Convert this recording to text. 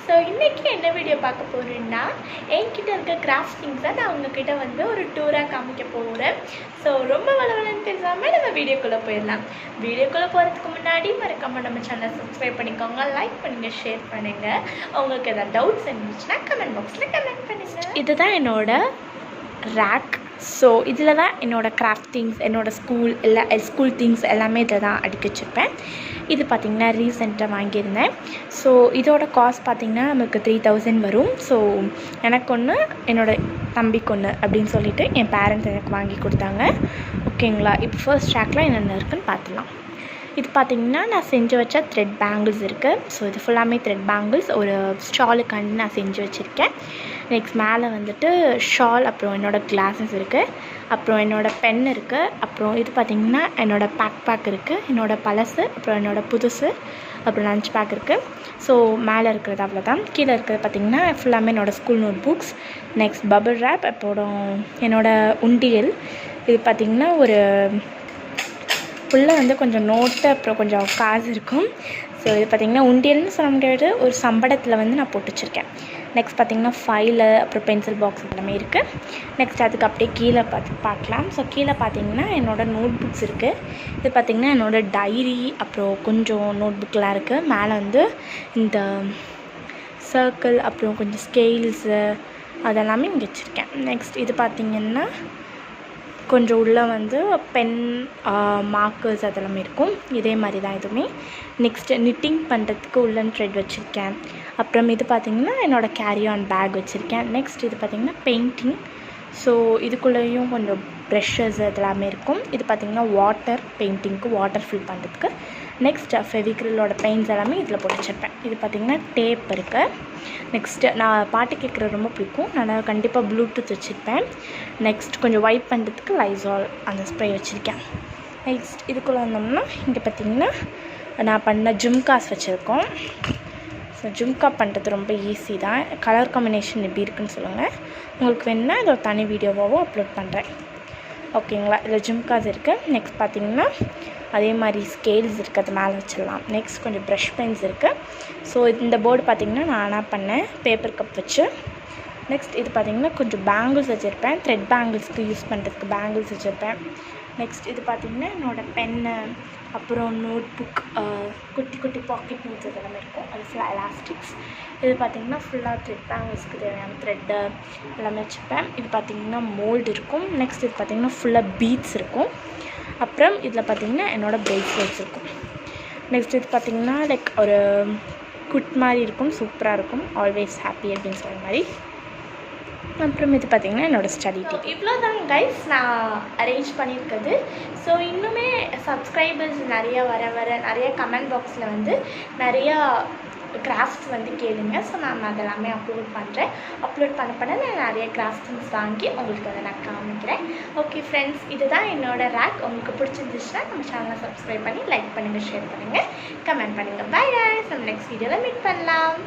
So இன்றைக்கி என்ன video பார்க்க போகிறேன்னா, என்கிட்ட இருக்க கிராஃப்ட் திங்ஸை நான் உங்ககிட்ட வந்து ஒரு டூராக காமிக்க போகிறேன். ஸோ ரொம்ப வளவலன்னு பேசாமல் நம்ம வீடியோக்குள்ளே போயிடலாம். வீடியோக்குள்ளே போகிறதுக்கு முன்னாடி மறக்காமல் நம்ம சேனலை சப்ஸ்கிரைப் பண்ணிக்கோங்க, லைக் பண்ணுங்கள், ஷேர் பண்ணுங்கள். உங்களுக்கு எதாவது டவுட்ஸ் இருந்துச்சுன்னா கமெண்ட் பாக்ஸில் கமெண்ட் பண்ணுங்கள். இதுதான் என்னோட ரேக். ஸோ இதில் தான் என்னோடய கிராஃப்ட் திங்ஸ், என்னோடய ஸ்கூல் திங்ஸ் எல்லாமே இதில் தான் அடுக்கி வச்சுருப்பேன். இது பார்த்திங்கன்னா ரீசெண்டாக வாங்கியிருந்தேன். ஸோ இதோட காஸ்ட் பார்த்திங்கன்னா நமக்கு 3000 வரும். ஸோ எனக்கு ஒன்று, என்னோடய தம்பிக்கு ஒன்று அப்படின்னு சொல்லிவிட்டு என் பேரண்ட்ஸ் எனக்கு வாங்கி கொடுத்தாங்க. ஓகேங்களா, இப்போ ஃபர்ஸ்ட் ரேக்கில் என்னென்ன இருக்குதுன்னு பார்த்துலாம். இது பார்த்திங்கன்னா நான் செஞ்சு வச்ச த்ரெட் பேங்கிள்ஸ் இருக்குது. ஸோ இது ஃபுல்லாமே த்ரெட் பேங்கிள்ஸ் ஒரு ஸ்டாலுக்காண்டி நான் செஞ்சு வச்சுருக்கேன். நெக்ஸ்ட் மேலே வந்துட்டு ஷால், அப்புறம் என்னோடய கிளாஸஸ் இருக்குது, அப்புறம் என்னோடய பென் இருக்குது, அப்புறம் இது பார்த்திங்கன்னா என்னோடய பேக் இருக்குது, என்னோடய பழசு, அப்புறம் என்னோடய புதுசு, அப்புறம் லஞ்ச் பேக் இருக்குது. ஸோ மேலே இருக்கிறது அவ்வளோதான். கீழே இருக்கிறது பார்த்திங்கன்னா ஃபுல்லாமே என்னோடய school note books. Next bubble wrap, அப்புறம் என்னோடய உண்டியல். இது பார்த்திங்கன்னா ஒரு உள்ளே வந்து கொஞ்சம் நோட்டு, அப்புறம் கொஞ்சம் காசு இருக்கும். ஸோ இது பார்த்திங்கன்னா உண்டியல்னு சொல்ல முடியாது, ஒரு சம்பளத்தில் வந்து நான் போட்டு வச்சுருக்கேன். நெக்ஸ்ட் பார்த்திங்கன்னா ஃபைலு, அப்புறம் பென்சில் பாக்ஸ் எல்லாமே இருக்குது. நெக்ஸ்ட் அதுக்கு அப்படியே கீழே பார்க்கலாம். ஸோ கீழே பார்த்திங்கன்னா என்னோடய நோட் புக்ஸ் இருக்குது. இது பார்த்திங்கன்னா என்னோடய டைரி, அப்புறம் கொஞ்சம் நோட் புக்கெலாம் இருக்குது. மேலே வந்து இந்த சர்க்கிள், அப்புறம் கொஞ்சம் ஸ்கேல்ஸு அதெல்லாமே இங்கே வச்சுருக்கேன். நெக்ஸ்ட் இது பார்த்திங்கன்னா கொஞ்சம் உள்ளே வந்து பென், மார்க்கர்ஸ் அதெல்லாமே இருக்கும். இதே மாதிரி தான் இதுவுமே. நெக்ஸ்ட்டு நிட்டிங் பண்ணுறதுக்கு உள்ளன் த்ரெட் வச்சுருக்கேன். அப்புறம் இது பார்த்திங்கன்னா என்னோடய கேரி ஆன் பேக் வச்சுருக்கேன். நெக்ஸ்ட் இது பார்த்திங்கன்னா பெயிண்டிங். ஸோ இதுக்குள்ளேயும் கொஞ்சம் ப்ரெஷ்ஷஸ் அதெல்லாமே இருக்கும். இது பார்த்திங்கன்னா வாட்டர் பெயிண்டிங்க்கு, வாட்டர் ஃபில் பண்ணுறதுக்கு. நெக்ஸ்ட் ஃபெவிக்ரிலோட பெயிண்ட்ஸ் எல்லாமே இதில் போட்டு வச்சுருப்பேன். இது பார்த்திங்கன்னா டேப் இருக்குது. நெக்ஸ்ட்டு நான் பாட்டு கேட்குறது ரொம்ப பிடிக்கும், நான் கண்டிப்பாக ப்ளூடூத் வச்சுருப்பேன். நெக்ஸ்ட் கொஞ்சம் வைப் பண்ணுறதுக்கு லைசால் அந்த ஸ்ப்ரே வச்சுருக்கேன். நெக்ஸ்ட் இதுக்குள்ளே வந்தோம்னா இங்கே பார்த்திங்கன்னா நான் பண்ண ஜும்காஸ் வச்சுருக்கோம். ஸோ ஜும்கா பண்ணுறது ரொம்ப ஈஸி தான். கலர் காம்பினேஷன் எப்படி இருக்குதுன்னு சொல்லுங்கள். உங்களுக்கு வேணுன்னா இதை ஒரு தனி வீடியோவாகவும் அப்லோட் பண்ணுறேன். ஓகேங்களா, இதில் ஜும்காஸ் இருக்குது. நெக்ஸ்ட் பார்த்திங்கன்னா அதே மாதிரி ஸ்கேல்ஸ் இருக்குது, அது மேலே வச்சிடலாம். நெக்ஸ்ட் கொஞ்சம் ப்ரஷ் பென்ஸ் இருக்குது. ஸோ இந்த போர்டு பார்த்திங்கன்னா நானாக பண்ணேன், பேப்பர் கப் வச்சு. நெக்ஸ்ட் இது பார்த்திங்கன்னா கொஞ்சம் பேங்கிள்ஸ் வச்சுருப்பேன், த்ரெட் பேங்கிள்ஸ்க்கு யூஸ் பண்ணுறதுக்கு பேங்கிள்ஸ் வச்சுருப்பேன். நெக்ஸ்ட் இது பார்த்திங்கன்னா என்னோடய பென்னு, அப்புறம் நோட் புக், குட்டி குட்டி பாக்கெட் நோட்ஸ் இதெல்லாமே இருக்கும். அது ஃபுல்லாக எலாஸ்டிக்ஸ். இது பார்த்திங்கன்னா ஃபுல்லாக த்ரெட் பேங்கிள்ஸ்க்கு தேவையான த்ரெட்டு எல்லாமே வச்சுப்பேன். இது பார்த்திங்கன்னா மோல்டு இருக்கும். நெக்ஸ்ட் இது பார்த்திங்கன்னா ஃபுல்லாக பீட்ஸ் இருக்கும். அப்புறம் இதில் பார்த்திங்கன்னா என்னோடய பிரேஸ்லெட்ஸ் இருக்கும். நெக்ஸ்ட் இது பார்த்திங்கன்னா லைக் ஒரு குட் மாதிரி இருக்கும், சூப்பராக இருக்கும், ஆல்வேஸ் ஹாப்பி அப்படின்னு சொல்கிற மாதிரி. அப்புறம் இது பார்த்திங்கன்னா என்னோடய ஸ்டடி டேப். இவ்வளோ தான் கைஸ் நான் அரேஞ்ச் பண்ணியிருக்குது. ஸோ இன்னுமே சப்ஸ்கிரைபர்ஸ் நிறையா வர நிறைய கமெண்ட் பாக்ஸில் வந்து நிறையா கிராஃப்ட்ஸ் வந்து கேளுங்க. ஸோ நான் அதெல்லாமே அப்லோட் பண்ண நான் நிறைய கிராஃப்ட்ஸ் வாங்கி உங்களுக்கு அதை நான் காமிக்கிறேன். ஓகே ஃப்ரெண்ட்ஸ், இதுதான் என்னோடய ரேக். உங்களுக்கு பிடிச்சிருந்துச்சுன்னா நம்ம சேனலை சப்ஸ்கிரைப் பண்ணி லைக் பண்ணுங்கள், ஷேர் பண்ணுங்கள், கமெண்ட் பண்ணுங்கள். பை கைஸ், நம்ம நெக்ஸ்ட் வீடியோவில் மீட் பண்ணலாம்.